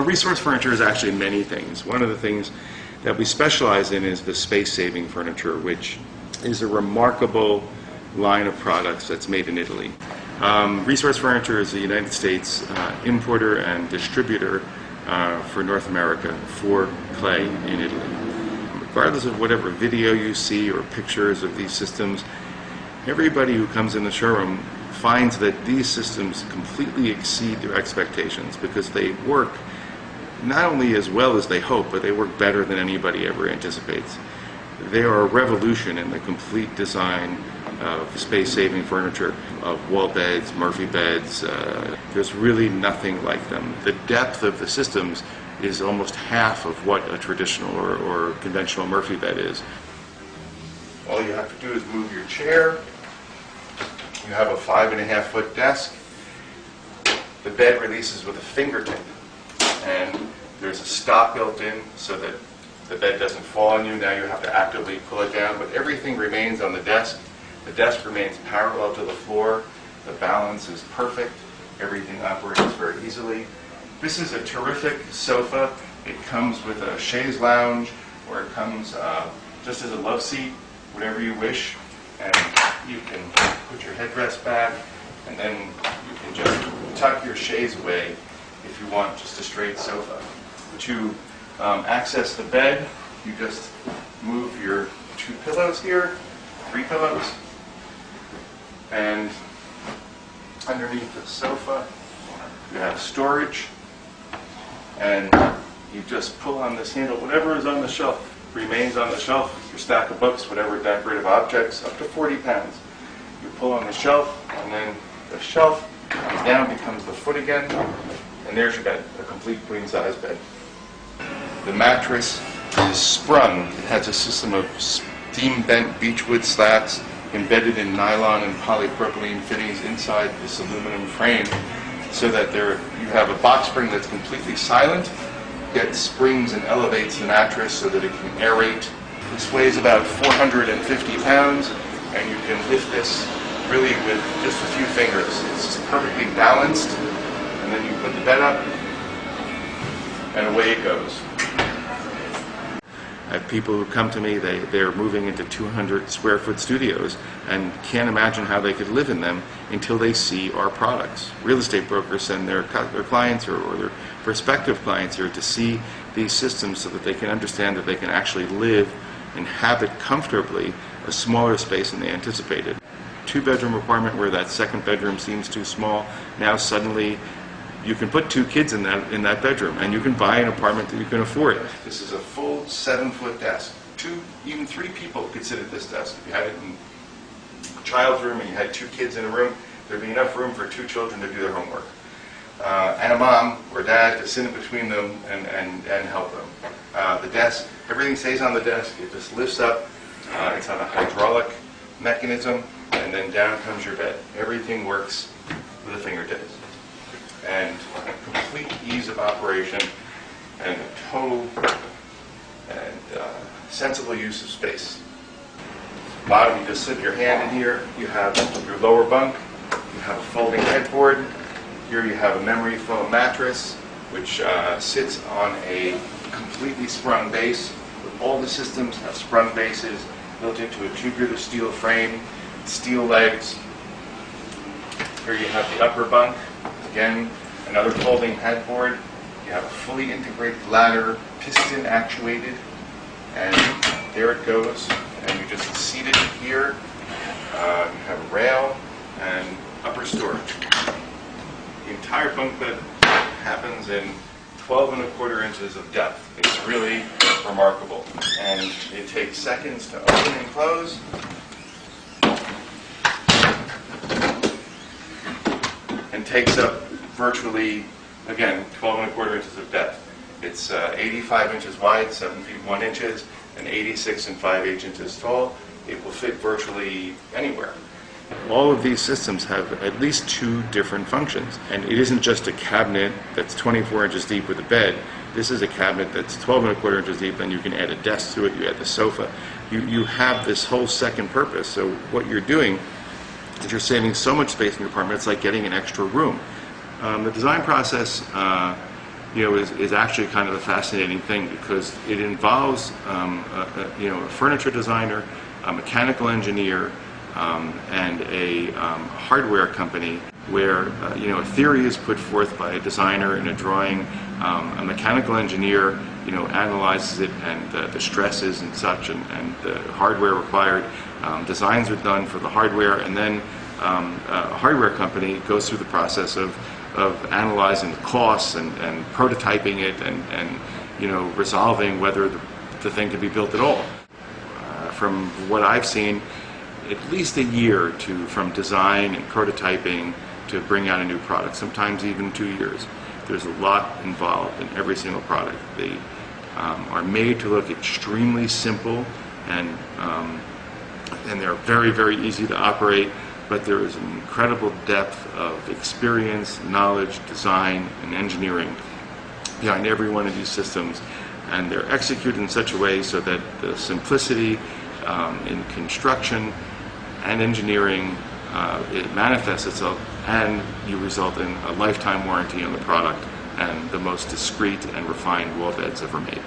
Well, resource furniture is actually many things. One of the things that we specialize in is the space-saving furniture, which is a remarkable line of products that's made in Italy. Resource Furniture is the United States importer and distributor for North America for clay in Italy. Regardless of whatever video you see or pictures of these systems, everybody who comes in the showroom finds that these systems completely exceed their expectations because they work not only as well as they hope, but they work better than anybody ever anticipates. They are a revolution in the complete design of space-saving furniture, of wall beds, Murphy beds. There's really nothing like them. The depth of the systems is almost half of what a traditional or conventional Murphy bed is. All you have to do is move your chair. You have a 5.5-foot desk. The bed releases with a fingertip, and there's a stop built in so that the bed doesn't fall on you. Now you have to actively pull it down, but everything remains on the desk. The desk remains parallel to the floor. The balance is perfect. Everything operates very easily. This is a terrific sofa. It comes with a chaise lounge, or it comes just as a love seat, whatever you wish. And you can put your headrest back, and then you can just tuck your chaise away if you want just a straight sofa. To access the bed, you just move your 2 pillows here, 3 pillows, and underneath the sofa you have storage, and you just pull on this handle. Whatever is on the shelf remains on the shelf. Your stack of books, whatever decorative objects, up to 40 pounds. You pull on the shelf, and then the shelf comes down, becomes the foot again, and there's your bed, a complete queen-size bed. The mattress is sprung. It has a system of steam-bent beechwood slats embedded in nylon and polypropylene fittings inside this aluminum frame, so that you have a box spring that's completely silent, yet springs and elevates the mattress so that it can aerate. This weighs about 450 pounds, and you can lift this really with just a few fingers. It's perfectly balanced, and then you put the bed up, and away it goes. I have people who come to me, they're moving into 200 square foot studios and can't imagine how they could live in them until they see our products. Real estate brokers send their clients or their prospective clients here to see these systems so that they can understand that they can actually live and habit comfortably a smaller space than they anticipated. 2-bedroom apartment where that second bedroom seems too small, now suddenly you can put 2 kids in that bedroom, and you can buy an apartment that you can afford. This is a full 7-foot desk. 2, even 3 people could sit at this desk. If you had it in a child's room and you had 2 kids in a room, there'd be enough room for 2 children to do their homework. And a mom or dad to sit in between them and help them. The desk, everything stays on the desk. It just lifts up. It's on a hydraulic mechanism, and then down comes your bed. Everything works with a fingertips. And complete ease of operation and a total and sensible use of space. Bottom, you just slip your hand in here. You have your lower bunk. You have a folding headboard. Here you have a memory foam mattress, which sits on a completely sprung base. All the systems have sprung bases built into a tubular steel frame, steel legs. Here you have the upper bunk. Again, another folding headboard. You have a fully integrated ladder, piston actuated, and there it goes. And you just seat it here. You have a rail and upper storage. The entire bunk bed happens in 12.25 inches of depth. It's really remarkable. And it takes seconds to open and close. And takes up virtually, again, 12.25 inches of depth. It's 85 inches wide, 7 feet 1 inches, and 86 and 5/8 inches tall. It will fit virtually anywhere. All of these systems have at least 2 different functions. And it isn't just a cabinet that's 24 inches deep with a bed. This is a cabinet that's 12.25 inches deep, and you can add a desk to it, you add the sofa. You have this whole second purpose. So what you're doing is you're saving so much space in your apartment, it's like getting an extra room. The design process is actually kind of a fascinating thing, because it involves a furniture designer, a mechanical engineer, and a hardware company, where a theory is put forth by a designer in a drawing, a mechanical engineer analyzes it, and the stresses and such, and the hardware required. Designs are done for the hardware, and then a hardware company goes through the process of analyzing the costs and prototyping it, and resolving whether the thing can be built at all. From what I've seen, at least a year from design and prototyping to bring out a new product, sometimes even 2 years. There's a lot involved in every single product. They are made to look extremely simple, and they're very, very easy to operate, but there is an incredible depth of experience, knowledge, design, and engineering behind every one of these systems, and they're executed in such a way so that the simplicity in construction and engineering, it manifests itself, and you result in a lifetime warranty on the product and the most discreet and refined wall beds ever made.